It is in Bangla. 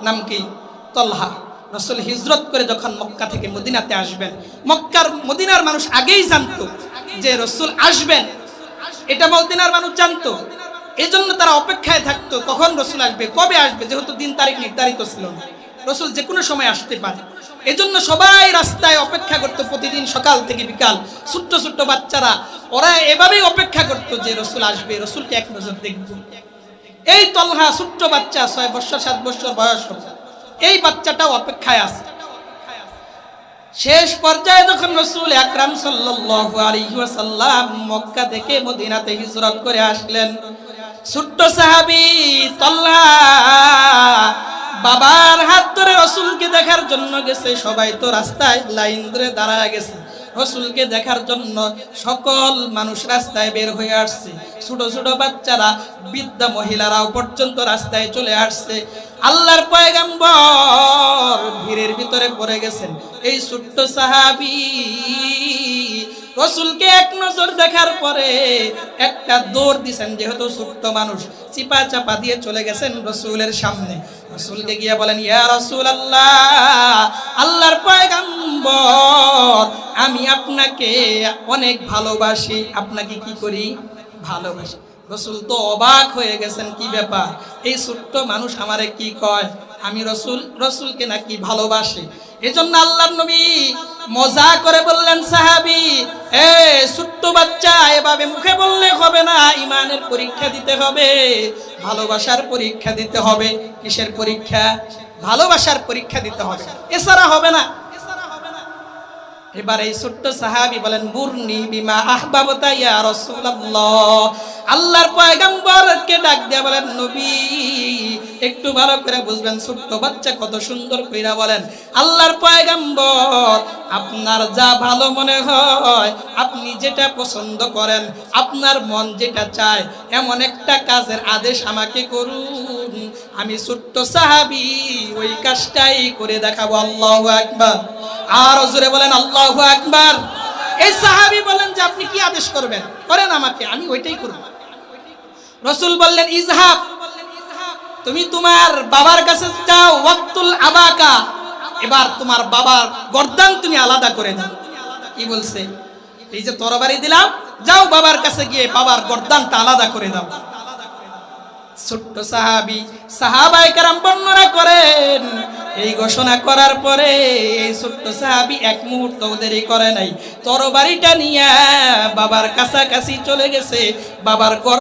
নাম কি? তলহা। রাসূল হিজরত করে যখন মক্কা থেকে মদিনাতে আসবেন, মদিনার মানুষ আগেই জানতো যে রাসূল আসবেন, এটা মদিনার মানুষ জানতো। এজন্য তারা অপেক্ষায় থাকতো কখন রাসূল আসবে, কবে আসবে, যেহেতু দিন তারিখ নির্ধারিত ছিল না, রাসূল যে কোনো সময় আসতে পারে। এজন্য সবাই রাস্তায় অপেক্ষা করতো প্রতিদিন সকাল থেকে বিকাল। ছোট্ট ছোট্ট বাচ্চারা ওরা এভাবেই অপেক্ষা করতো যে রাসূল আসবে, রাসূলকে এক নজর দেখব। এই তলহা ছোট্ট বাচ্চা, 6 বছর 7 বছর বয়স, এই বাচ্চাটাও অপেক্ষায় আছে। শেষ পর্যায়ে যখন রাসূল আকরাম সাল্লাল্লাহু আলাইহি ওয়াসাল্লাম মক্কা থেকে মদিনাতে হিজরত করে আসলেন, ছোট্ট সাহাবী তলহা বাবার হাত ধরে রাসূলকে দেখার জন্য গেছে। সবাই তো রাস্তায় লাইন ধরে দাঁড়ায় গেছে রাসূলকে দেখার জন্য। সকল মানুষ রাস্তায় বের হয়ে আসছে, ছোট ছোট বাচ্চারা, বৃদ্ধ মহিলারাও পর্যন্ত রাস্তায় চলে আসছে। আল্লাহর পয়গম্বর ভিড়ের ভিতরে পড়ে গেছেন। এই ছোট্ট সাহাবী রাসূলকে এক নজর দেখার পরে একটা দৌড় দিয়েছেন, যেহেতু ছোট্ট মানুষ, চিপা চাপা দিয়ে চলে গেছেন রাসূলের সামনে। রাসূলকে গিয়ে বলেন, ইয়া রাসূলুল্লাহ, আল্লাহর পয়গম্বর, আমি আপনাকে অনেক ভালোবাসি। আপনাকে কি করি? ভালোবাসি। রাসূল তো অবাক হয়ে গেছেন, কি ব্যাপার, এই ছোট্ট মানুষ আমারে কি কয়, আমি রাসূলকে নাকি ভালোবাসি। এজন্য আল্লাহর নবী মজা করে বললেন, সাহাবী, এ ছোট্ট বাচ্চা, এভাবে মুখে বললে হবে না, ঈমানের পরীক্ষা দিতে হবে, ভালোবাসার পরীক্ষা দিতে হবে। কিসের পরীক্ষা? ভালোবাসার পরীক্ষা দিতে হবে, এছাড়া হবে না। এবার এই ছোট্ট সাহাবী বলেন, মুরনি বিমা আহবাবতা ইয়া রাসূলুল্লাহ। আল্লাহর পয়গম্বরকে ডাক দিয়ে বলেন, নবী, একটু ভালো করে বুঝবেন, ছোট্ট বাচ্চা কত সুন্দর কইরা বলেন, আল্লাহর পয়গম্বর, আপনার যা ভালো মনে হয়, আপনি যেটা পছন্দ করেন, আপনার মন যেটা চায়, এমন একটা কাজের আদেশ আমাকে করুন, আমি ছোট্ট সাহাবী ওই কাজটাই করে দেখাবো। আল্লাহু আকবার। আর জোরে বলেন আল্লাহু আকবার। এই সাহাবী বলেন যে আপনি কি আদেশ করবেন, করেন আমাকে, আমি ওইটাই করব। রাসূল বললেন, ইজহাব, তুমি তোমার বাবার কাছে যাও, ওয়াক্তুল আবাকা, এবার তোমার বাবার গর্দান তুমি আলাদা করে দাও। কি বলছে? এই যে তরবারি দিলাম, যাও বাবার কাছে গিয়ে বাবার গর্দানটা আলাদা করে দাও। ছোট্ট সাহাবী, সাহাবায়ে কেরাম বর্ণনা করেন, এই ঘোষণা করার পরে এই ছোট্ট সাহাবী এক মুহূর্ত দেরি করে নাই, তরবারিটা নিয়ে বাবার কাছাকাছি চলে গেছে, বাবার